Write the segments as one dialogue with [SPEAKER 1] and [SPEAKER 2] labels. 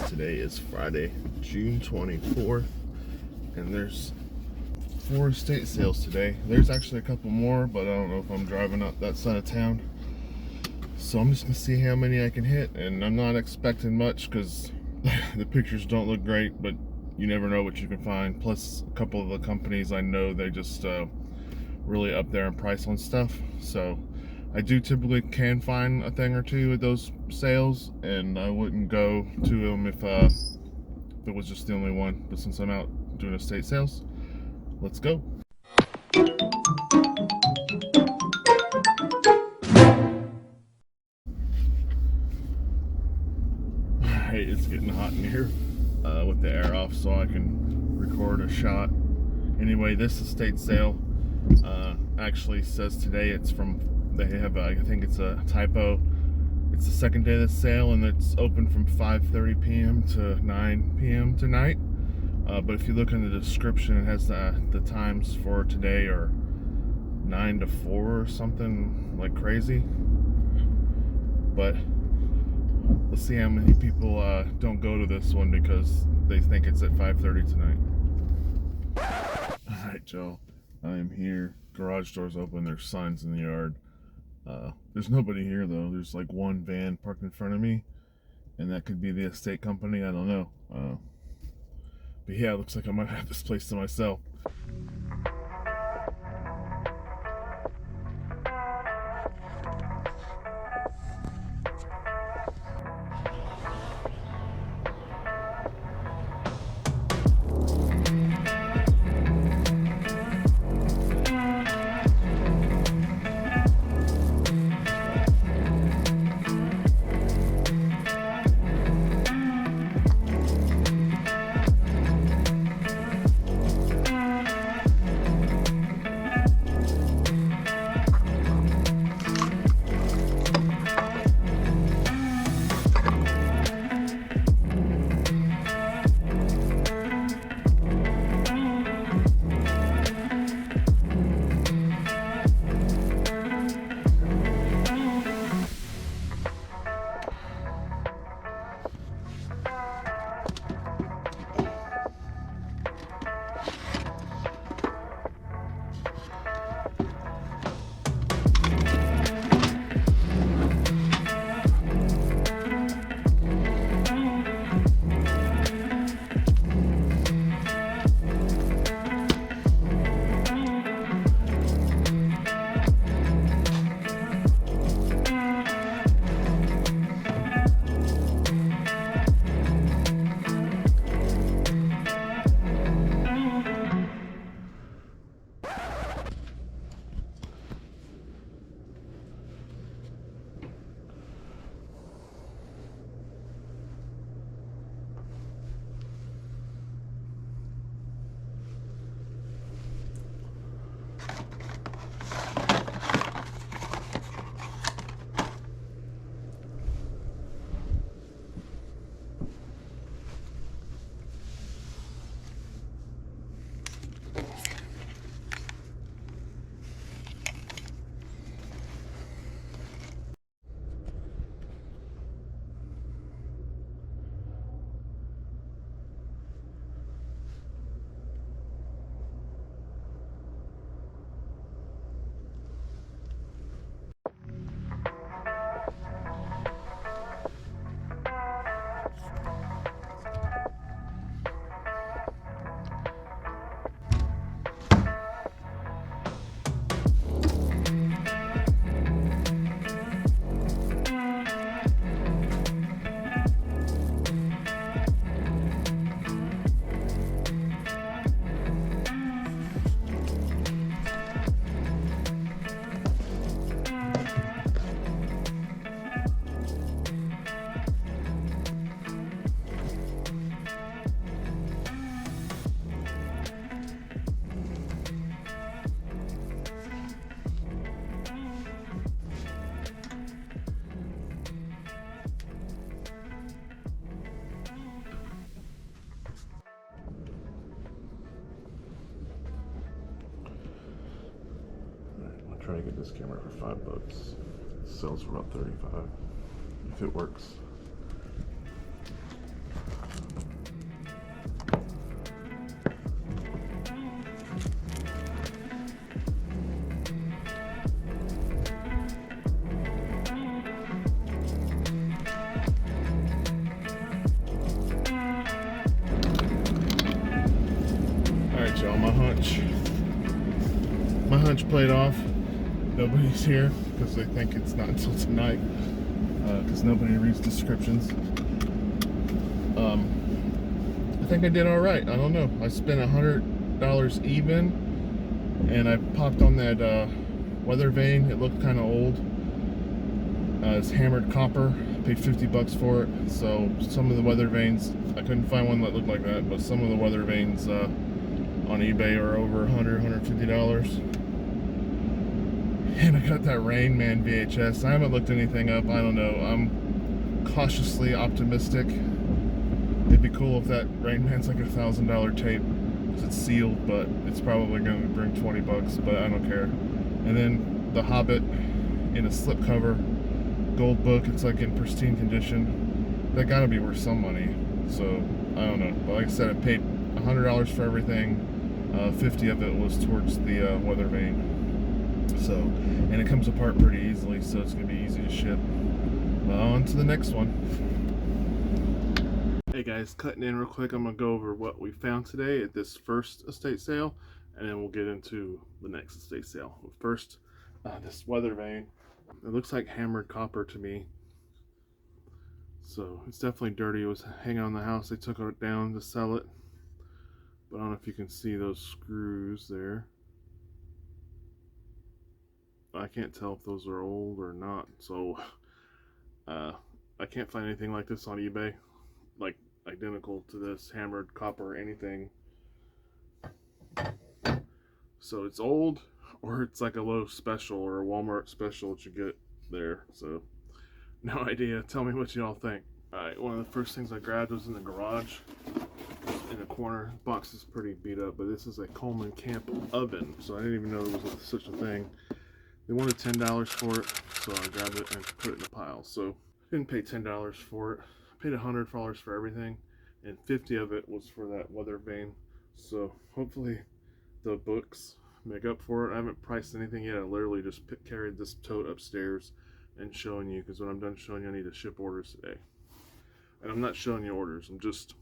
[SPEAKER 1] Today is Friday, June 24th, and there's 4 estate sales today. There's actually a couple more, but I don't know if I'm driving up that side of town. So I'm just gonna see how many I can hit, and I'm not expecting much because the pictures don't look great, but you never know what you can find. Plus, a couple of the companies I know, they just really up there in price on stuff. So I do typically can find a thing or two at those sales, and I wouldn't go to them if it was just the only one. But since I'm out doing estate sales, let's go. Alright, it's getting hot in here with the air off so I can record a shot. Anyway, this estate sale actually says today it's from, they have, I think it's a typo. It's the second day of the sale, and it's open from 5:30 p.m. to 9 p.m. tonight. But if you look in the description, it has the times for today are 9 to 4 or something like crazy. But let's see how many people don't go to this one because they think it's at 5:30 tonight. Alright, Joe. I am here. Garage door's open. There's signs in the yard. There's nobody here though. There's like one van parked in front of me, and that could be the estate company. I don't know. But yeah, it looks like I might have this place to myself. Try to get this camera for $5. It sells for about 35 if it works. lunch plate off. Nobody's here because they think it's not until tonight, because nobody reads descriptions. I think I did all right. I don't know. I spent $100 even, and I popped on that weather vane. It looked kind of old. It's hammered copper. I paid $50 for it. So some of the weather vanes, I couldn't find one that looked like that, but some of the weather vanes on eBay are over $100, $150. And I got that Rain Man VHS. I haven't looked anything up. I don't know. I'm cautiously optimistic. It'd be cool if that Rain Man's like $1,000 tape, because it's sealed, but it's probably going to bring $20, but I don't care. And then The Hobbit in a slipcover gold book. It's like in pristine condition. That got to be worth some money. So I don't know. But like I said, I paid $100 for everything. 50 of it was towards the weather vane. So, and it comes apart pretty easily, so it's gonna be easy to ship. On to the next one. Hey guys, cutting in real quick. I'm gonna go over what we found today at this first estate sale, and then we'll get into the next estate sale. First, this weather vane. It looks like hammered copper to me, so it's definitely dirty. It was hanging on the house. They took it down to sell it, but I don't know if you can see those screws there. I can't tell if those are old or not, so I can't find anything like this on eBay, like identical to this, hammered copper or anything. So it's old, or it's like a Lowe's special or a Walmart special that you get there. So no idea. Tell me what y'all think. Alright, one of the first things I grabbed was in the garage, in the corner. The box is pretty beat up, but this is a Coleman camp oven, so I didn't even know there was such a thing. They wanted $10 for it, so I grabbed it and put it in a pile. So I didn't pay $10 for it. I paid $100 for everything, and 50 of it was for that weather vane. So hopefully the books make up for it. I haven't priced anything yet. I literally just carried this tote upstairs and showing you, because when I'm done showing you, I need to ship orders today. And I'm not showing you orders. I'm just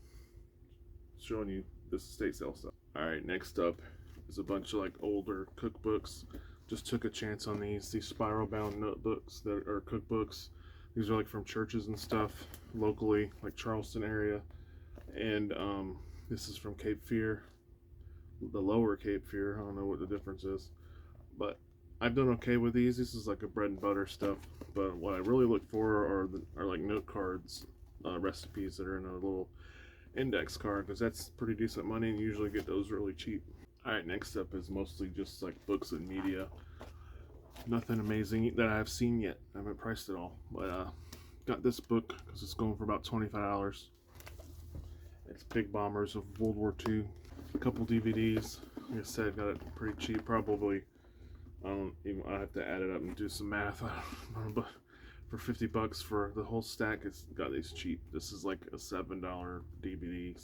[SPEAKER 1] showing you this estate sale stuff. All right, next up is a bunch of like older cookbooks. Just took a chance on these spiral bound notebooks that are cookbooks. These are like from churches and stuff locally, like Charleston area. And this is from Cape Fear, the lower Cape Fear. I don't know what the difference is, but I've done okay with these. This is like a bread and butter stuff, but what I really look for are like note cards, recipes that are in a little index card, because that's pretty decent money, and you usually get those really cheap. Alright, next up is mostly just like books and media. Nothing amazing that I've seen yet. I haven't priced it all, but got this book because it's going for about $25. It's Big Bombers of World War II. A couple DVDs. Like I said, got it pretty cheap. Probably, I have to add it up and do some math. I don't know, but for $50 for the whole stack, it's got these cheap. This is like a $7 DVD.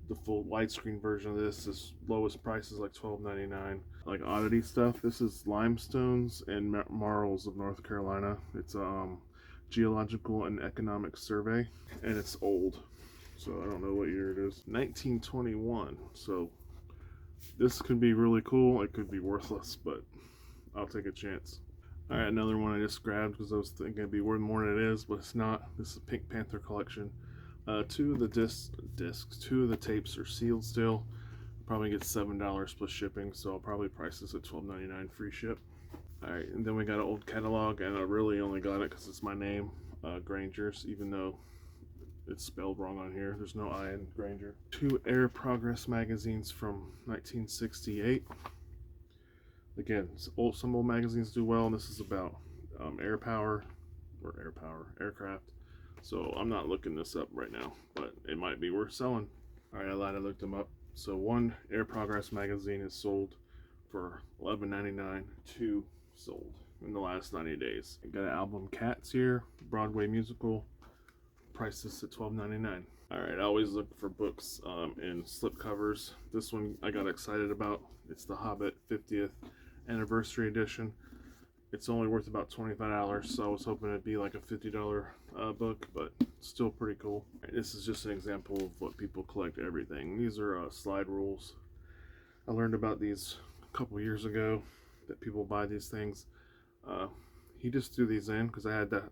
[SPEAKER 1] The full widescreen version of this is lowest price is like $12.99. Like oddity stuff. This is Limestones and Marls of North Carolina. It's Geological and Economic Survey, and it's old, so I don't know what year it is. 1921. So this could be really cool. It could be worthless, but I'll take a chance. All right, another one I just grabbed because I was thinking it'd be worth more than it is, but it's not. This is Pink Panther collection. Two of the discs, two of the tapes are sealed still. Probably get $7 plus shipping, so I'll probably price this at $12.99 free ship. Alright, and then we got an old catalog, and I really only got it because it's my name, Granger's, even though it's spelled wrong on here. There's no I in Granger. Two Air Progress magazines from 1968. Again, some old magazines do well, and this is about aircraft. So I'm not looking this up right now, but it might be worth selling. Alright, I lied, I looked them up. So one Air Progress magazine is sold for $11.99. Two sold in the last 90 days. I got an album Cats here, Broadway musical. Price this at $12.99. Alright, I always look for books in slipcovers. This one I got excited about. It's The Hobbit 50th Anniversary Edition. It's only worth about $25, so I was hoping it'd be like a $50 book, but still pretty cool. Right, this is just an example of what people collect everything. These are slide rules. I learned about these a couple years ago that people buy these things. He just threw these in because I had that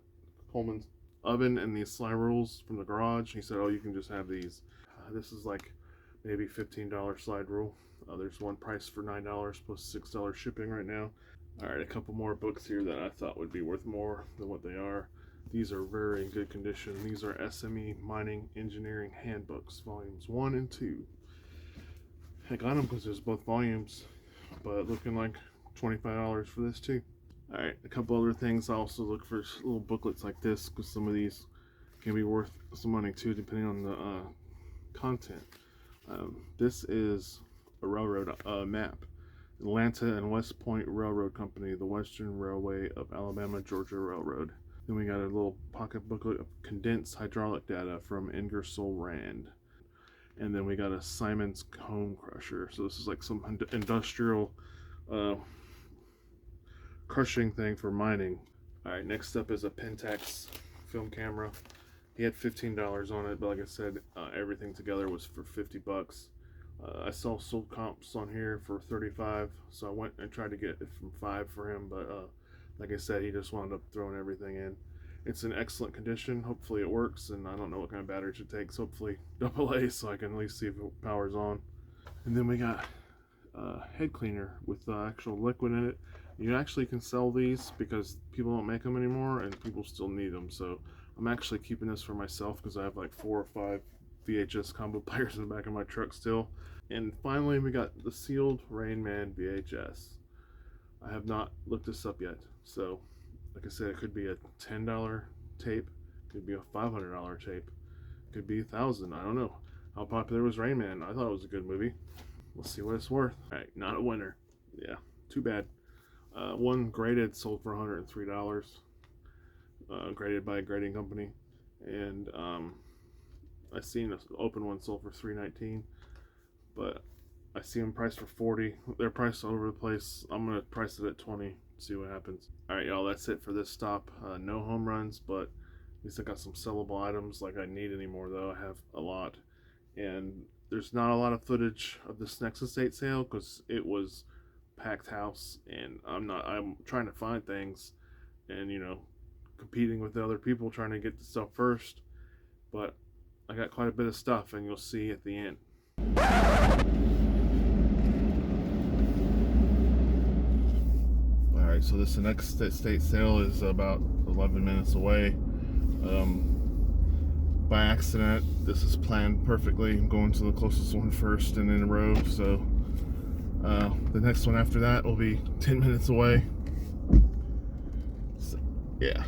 [SPEAKER 1] Coleman oven and these slime rules from the garage. He said, oh, you can just have these. This is like maybe $15 slide rule. There's one price for $9 plus $6 shipping right now. All right, a couple more books here that I thought would be worth more than what they are. These are very in good condition. These are SME Mining Engineering Handbooks, volumes 1 and 2. I got them because there's both volumes, but looking like $25 for this too. All right, a couple other things. I also look for little booklets like this because some of these can be worth some money too, depending on the content. This is a railroad map. Atlanta and West Point Railroad Company, the Western Railway of Alabama, Georgia Railroad. Then we got a little pocket booklet of condensed hydraulic data from Ingersoll Rand. And then we got a Simon's Cone Crusher. So this is like some industrial crushing thing for mining. All right, next up is a Pentax film camera. He had $15 on it, but like I said, everything together was for $50. I saw sold comps on here for $35, so I went and tried to get it from $5 for him, but like I said, he just wound up throwing everything in. It's in excellent condition. Hopefully it works, and I don't know what kind of batteries it takes. Hopefully AA, so I can at least see if it powers on. And then we got a head cleaner with actual liquid in it. You actually can sell these because people don't make them anymore, and people still need them. So I'm actually keeping this for myself because I have like 4 or 5 VHS combo players in the back of my truck still. And finally, we got the sealed Rain Man VHS. I have not looked this up yet, so like I said, it could be a $10 tape, could be a $500 tape, could be $1,000. I don't know. How popular was Rain Man? I thought it was a good movie. We'll see what it's worth. All right, not a winner. Yeah, too bad. One graded sold for $103, graded by a grading company, and I seen an open one sold for $319, but I see them priced for $40. They're priced all over the place. I'm gonna price it at $20. See what happens. All right, y'all. That's it for this stop. No home runs, but at least I got some sellable items like I need anymore. Though I have a lot, and there's not a lot of footage of this next estate sale because it was packed house, and I'm trying to find things, and you know, competing with the other people trying to get the stuff first. But I got quite a bit of stuff, and you'll see at the end. Alright, so this next estate sale is about 11 minutes away. By accident, this is planned perfectly. I'm going to the closest one first and in a row, so the next one after that will be 10 minutes away. So, yeah.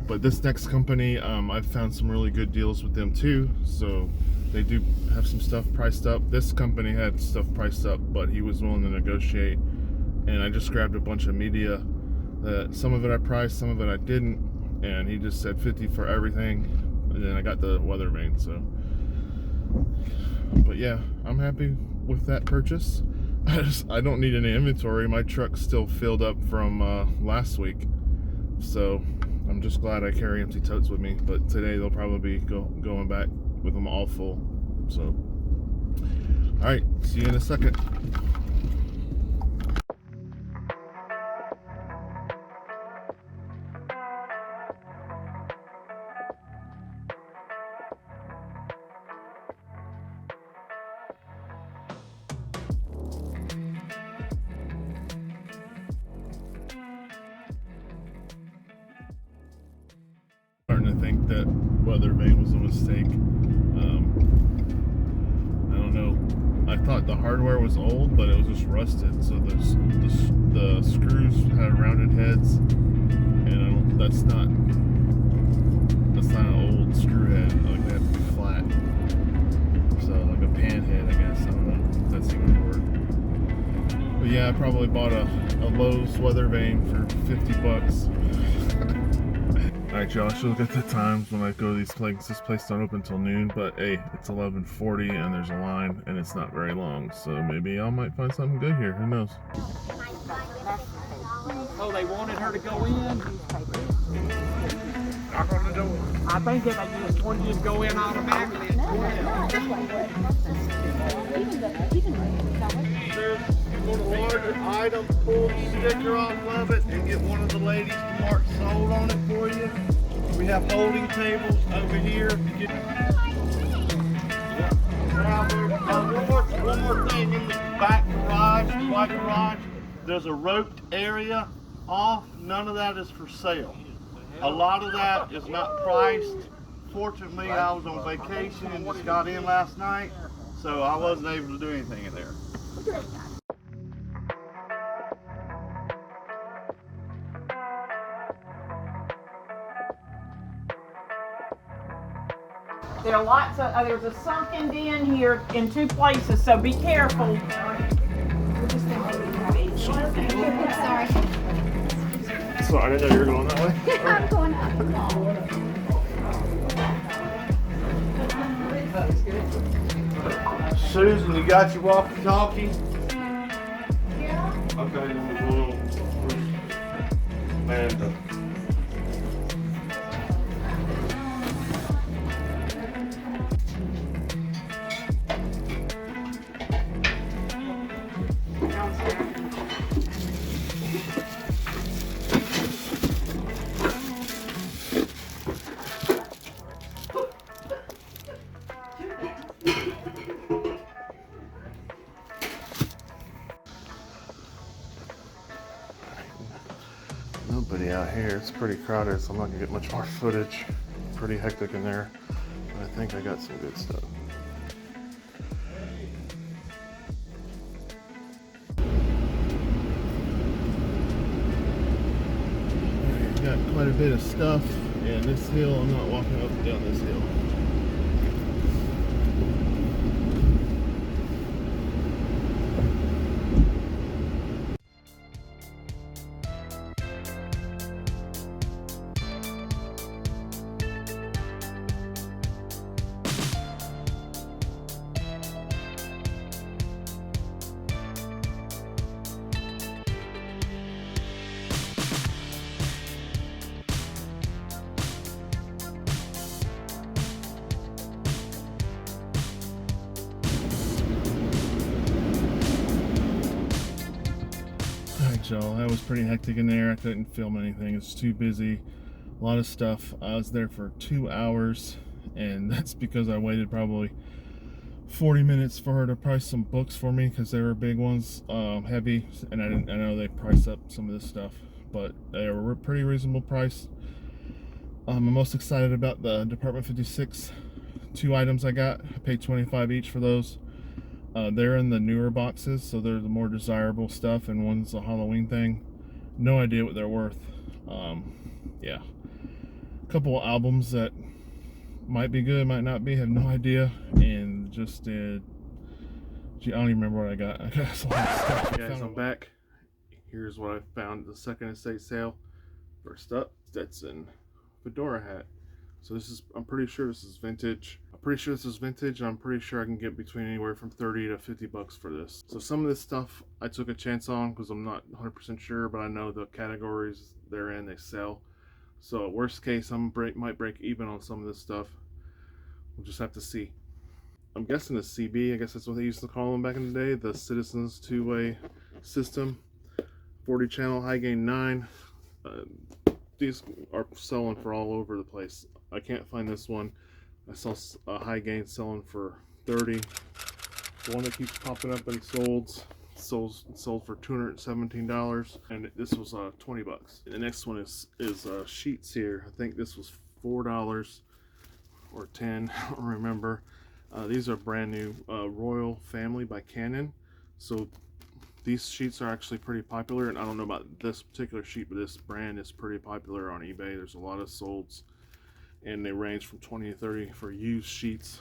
[SPEAKER 1] But this next company, I've found some really good deals with them too, so they do have some stuff priced up. This company had stuff priced up, but he was willing to negotiate, and I just grabbed a bunch of media that some of it I priced, some of it I didn't, and he just said 50 for everything, and then I got the weather vane. So but yeah, I'm happy with that purchase. I don't need any inventory. My truck's still filled up from last week, so I'm just glad I carry empty totes with me. But today they'll probably be going back with them all full. So all right, see you in a second. Starting to think that weather vane was a mistake. I don't know. I thought the hardware was old, but it was just rusted. So the screws had rounded heads, and that's not an old screw head. Like they have to be flat. So like a pan head, I guess. I don't know if that's even a word. But yeah, I probably bought a Lowe's weather vane for $50. Alright, y'all, I should look at the times when I go to these places. This place don't open until noon, but hey, it's 11:40 and there's a line and it's not very long, so maybe I might find something good here. Who knows?
[SPEAKER 2] Oh, they wanted her to go in? Knock on the door. I think if I just wanted you to go in automatically.
[SPEAKER 1] go to larger items, pull the sticker off of it, and get one of the ladies to mark sold on it for you. We have holding tables over here. If you get... Now, one more thing in the back garage, white garage, there's a roped area off. None of that is for sale. A lot of that is not priced. Fortunately, I was on vacation and just got in last night, so I wasn't able to do anything in there.
[SPEAKER 2] There are lots of, there's a sunken den here in 2 places, so be careful.
[SPEAKER 3] Sorry.
[SPEAKER 1] Sorry, I didn't know you were going that way.
[SPEAKER 3] I'm going up.
[SPEAKER 1] Susan, you got your walkie-talkie?
[SPEAKER 3] Yeah.
[SPEAKER 1] Okay, then we'll go with Amanda. Nobody out here. It's pretty crowded, so I'm not gonna get much more footage. Pretty hectic in there. But I think I got some good stuff. Got quite a bit of stuff, and this hill, I'm not walking up and down this hill. Y'all, that was pretty hectic in there. I couldn't film anything. It's too busy. A lot of stuff. I was there for 2 hours, and that's because I waited probably 40 minutes for her to price some books for me because they were big ones, heavy, and I know they priced up some of this stuff, but they were pretty reasonable price. I'm most excited about the Department 56 2 items I got. I paid $25 each for those. They're in the newer boxes, so they're the more desirable stuff, and one's a Halloween thing. No idea what they're worth. Yeah. A couple of albums that might be good, might not be, have no idea. And just gee, I don't even remember what I got. I got a lot of stuff. Hey guys, I'm back. Here's what I found at the second estate sale. First up, Stetson Fedora Hat. So this is, I'm pretty sure this is vintage. I'm pretty sure this is vintage. I'm pretty sure I can get between anywhere from 30 to 50 bucks for this. So some of this stuff I took a chance on because I'm not 100% sure, but I know the categories they're in, they sell. So worst case, might break even on some of this stuff. We'll just have to see. I'm guessing the CB, I guess that's what they used to call them back in the day, the Citizens two-way system. 40 channel, high gain 9. These are selling for all over the place. I can't find this one. I saw a high gain selling for 30. The one that keeps popping up and sold for $217, and this was 20 bucks. The next one is sheets here. I think this was $4 or 10. I don't remember. These are brand new, Royal Family by Canon. So these sheets are actually pretty popular, and I don't know about this particular sheet, but this brand is pretty popular on eBay. There's a lot of solds, and they range from 20 to 30 for used sheets.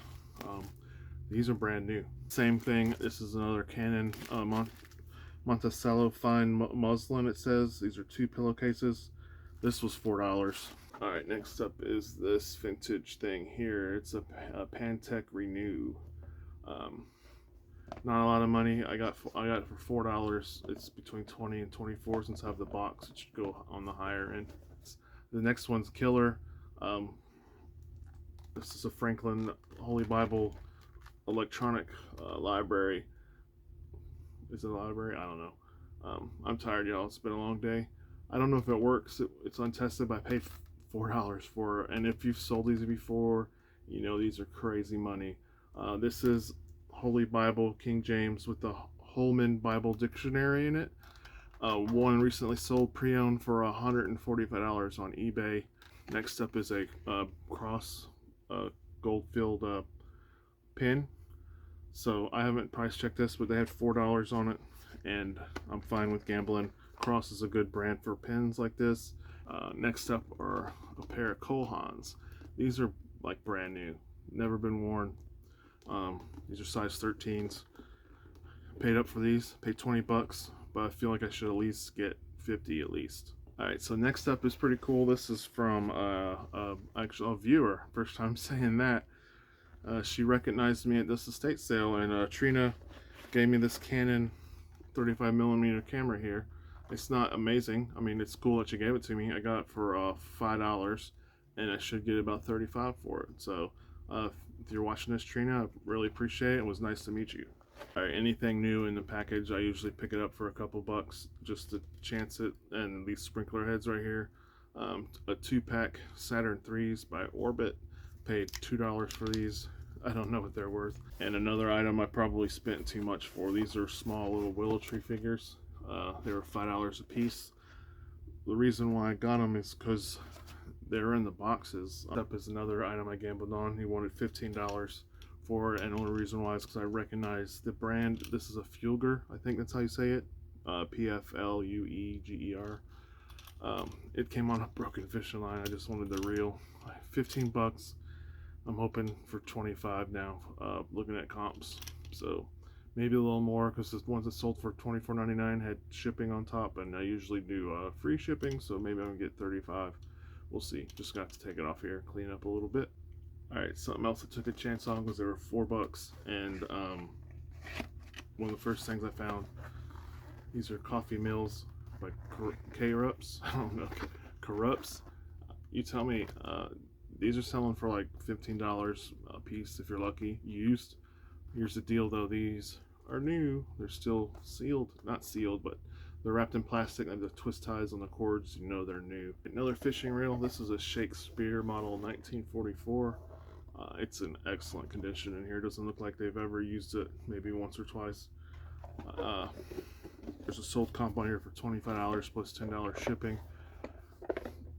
[SPEAKER 1] These are brand new. Same thing, this is another Canon Monticello fine muslin, it says. These are 2 pillowcases. This was $4. Alright, next up is this vintage thing here. It's a Panther Renew. Not a lot of money. I got it for $4. It's between 20 and 24 since I have the box. It should go on the higher end. The next one's killer. This is a Franklin Holy Bible electronic library. Is it a library? I don't know. I'm tired, y'all. It's been a long day. I don't know if it works. It's untested, but I paid $4 for it. And if you've sold these before, you know these are crazy money. This is Holy Bible, King James, with the Holman Bible Dictionary in it. One recently sold pre-owned for $145 on eBay. Next up is a cross gold-filled pin. So I haven't price checked this, but they had $4 on it, and I'm fine with gambling. Cross is a good brand for pins like this. Next up are a pair of Haans. These are like brand new, never been worn. These are size 13s. Paid up for these, paid 20 bucks, but I feel like I should at least get 50 at least. Alright, so next up is pretty cool. This is from actually a viewer. First time saying that. She recognized me at this estate sale, and Trina gave me this Canon 35mm camera here. It's not amazing. I mean, it's cool that she gave it to me. I got it for $5, and I should get about $35 for it. So if you're watching this, Trina, I really appreciate it. It was nice to meet you. Alright, anything new in the package, I usually pick it up for a couple bucks just to chance it. And these sprinkler heads right here, a 2-pack Saturn 3s by Orbit. Paid $2 for these. I don't know what they're worth. And another item I probably spent too much for. These are small little willow tree figures. They were $5 a piece. The reason why I got them is because they're in the boxes. Up is another item I gambled on. He wanted $15 for it, and the only reason why is because I recognize the brand. This is a Flueger, I think that's how you say it. Pflueger. It came on a broken fishing line. I just wanted the reel. 15 bucks. I'm hoping for 25 now, looking at comps. So maybe a little more, because the ones that sold for $24.99 had shipping on top, and I usually do free shipping, so maybe I'm gonna get 35. We'll see. Just got to take it off here, clean up a little bit. Alright, something else I took a chance on was they were $4, and one of the first things I found, these are coffee mills by K-Rups. I don't know, Corrupts. You tell me. These are selling for like $15 a piece if you're lucky, used. Here's the deal though, these are new. They're still sealed, not sealed, but they're wrapped in plastic and the twist ties on the cords, you know they're new. Another fishing reel. This is a Shakespeare model 1944. It's in excellent condition in here. It doesn't look like they've ever used it, maybe once or twice. There's a sold comp on here for $25 plus $10 shipping.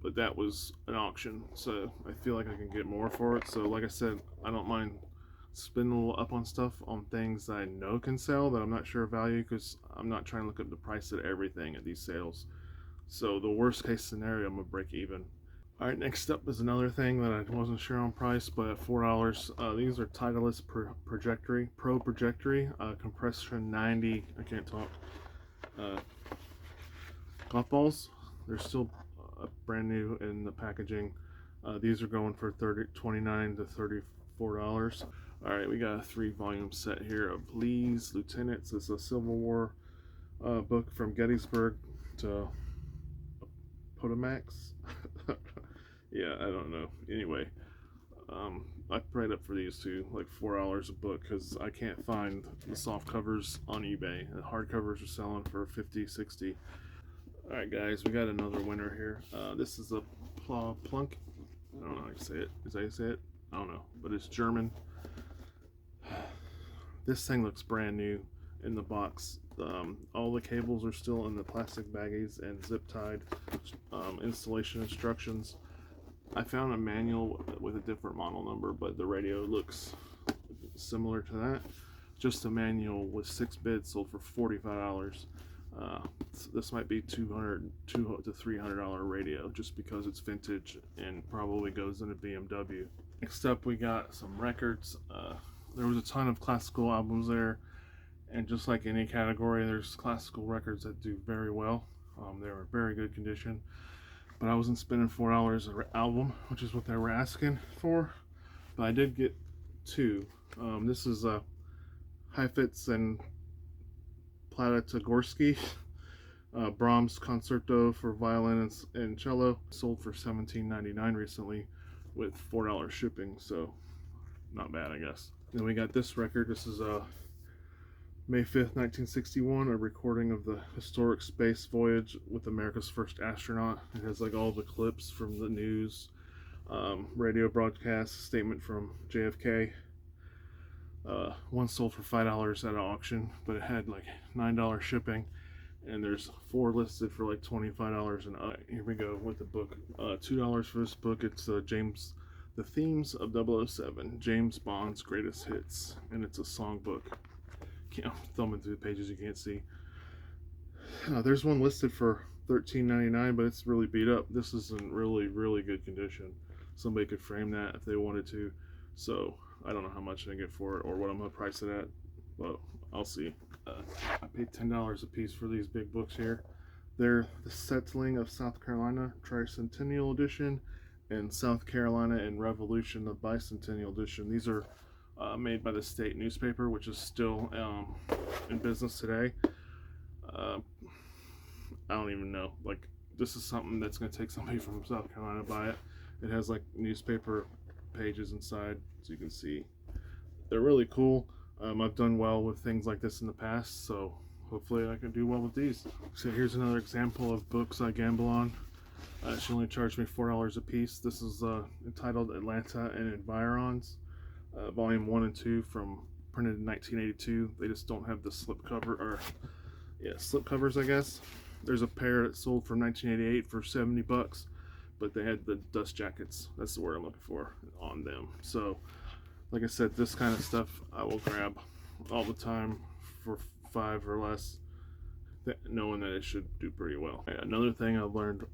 [SPEAKER 1] But that was an auction, so I feel like I can get more for it. So like I said, I don't mind spending a little up on stuff on things that I know can sell that I'm not sure of value, because I'm not trying to look up the price of everything at these sales. So the worst case scenario, I'm gonna break even. Alright, next up is another thing that I wasn't sure on price, but at $4. These are Titleist Pro Projectory, compression 90, I can't talk, golf balls. They're still brand new in the packaging. These are going for $29 to $34. Alright, we got a 3-volume set here of Lee's Lieutenants. It's a Civil War book from Gettysburg to Potomacs. Yeah, I don't know. Anyway, I prayed up for these two, like $4 a book, because I can't find the soft covers on eBay. The hard covers are selling for $50, $60. Alright guys, we got another winner here. This is a plunk. I don't know how you say it. Is that how you say it? I don't know, but it's German. This thing looks brand new in the box. All the cables are still in the plastic baggies and zip tied. Installation instructions. I found a manual with a different model number, but the radio looks similar to that. Just a manual with 6 bits, sold for $45. This might be $200 to $300 radio, just because it's vintage and probably goes in a BMW. Next up, we got some records. There was a ton of classical albums there, and just like any category, there's classical records that do very well. They were in very good condition, but I wasn't spending $4 an album, which is what they were asking for. But I did get 2. This is Heifetz and Plata-Tagorsky, Brahms Concerto for violin and cello, sold for $17.99 recently with $4 shipping, so not bad, I guess. Then we got this record. This is a May 5th, 1961, a recording of the historic space voyage with America's first astronaut. It has like all the clips from the news, radio broadcast, statement from JFK. One sold for $5 at an auction, but it had like $9 shipping, and there's 4 listed for like $25. And here we go with the book. $2 for this book. It's The Themes of 007, James Bond's Greatest Hits, and it's a songbook. I'm thumbing through the pages, you can't see. There's one listed for $13.99, but it's really beat up. This is in really good condition. Somebody could frame that if they wanted to. So I don't know how much I get for it or what I'm gonna price it at, but I'll see. I paid $10 a piece for these big books here. They're The Settling of South Carolina Tricentennial Edition and South Carolina and Revolution, the Bicentennial Edition. These are made by the state newspaper, which is still in business today. I don't even know. Like, this is something that's going to take somebody from South Carolina to buy it. It has like newspaper pages inside, so you can see. They're really cool. I've done well with things like this in the past, so hopefully I can do well with these. So here's another example of books I gamble on. She only charged me $4 a piece. This is entitled Atlanta and Environs. Volume 1 and 2 from printed in 1982. They just don't have the slip cover, or slip covers, I guess. There's a pair that sold from 1988 for $70, but they had the dust jackets. That's the word I'm looking for on them. So, like I said, this kind of stuff I will grab all the time for $5 or less, knowing that it should do pretty well. Another thing I've learned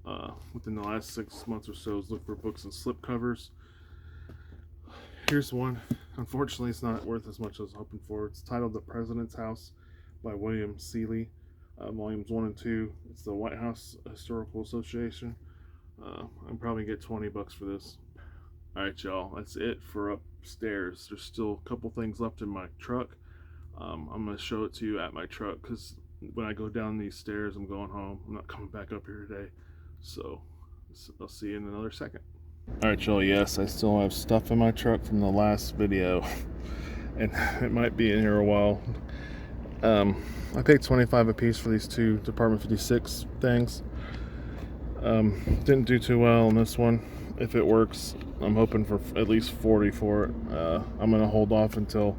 [SPEAKER 1] within the last 6 months or so is look for books and slip covers. Here's one. Unfortunately, it's not worth as much as I was hoping for. It's titled The President's House by William Seeley, volumes 1 and 2. It's the White House Historical Association. I'm probably get $20 for this. Alright, y'all, that's it for upstairs. There's still a couple things left in my truck. I'm going to show it to you at my truck, because when I go down these stairs, I'm going home. I'm not coming back up here today. So I'll see you in another second. Alright, y'all, yes, I still have stuff in my truck from the last video, and it might be in here a while. I paid $25 a piece for these 2 Department 56 things. Didn't do too well on this one. If it works, I'm hoping for at least $40 for it. I'm going to hold off until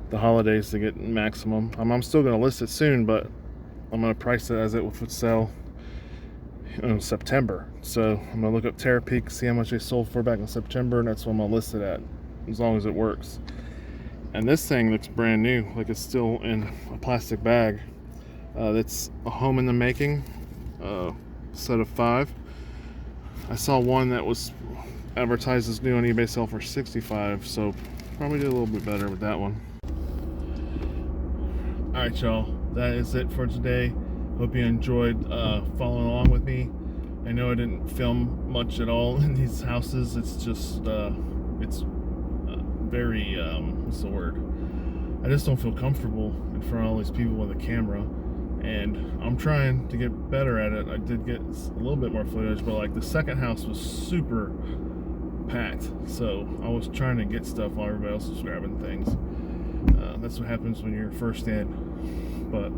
[SPEAKER 1] the holidays to get maximum. I'm still going to list it soon, but I'm going to price it as it would sell in September. So I'm going to look up Terapeak, see how much they sold for back in September, and that's what I'm going to list it at, as long as it works. And this thing looks brand new, like it's still in a plastic bag. That's a home in the making, set of 5. I saw one that was advertised as new on eBay, sell for $65, so probably did a little bit better with that one. Alright, y'all, that is it for today. Hope you enjoyed following along with me. I know I didn't film much at all in these houses. It's just, it's very, what's the word? I just don't feel comfortable in front of all these people with a camera. And I'm trying to get better at it. I did get a little bit more footage, but like the second house was super packed. So I was trying to get stuff while everybody else was grabbing things. That's what happens when you're first in. But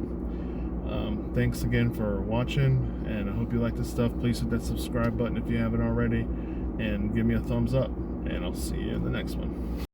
[SPEAKER 1] thanks again for watching, and I hope you like this stuff. Please hit that subscribe button if you haven't already, and give me a thumbs up, and I'll see you in the next one.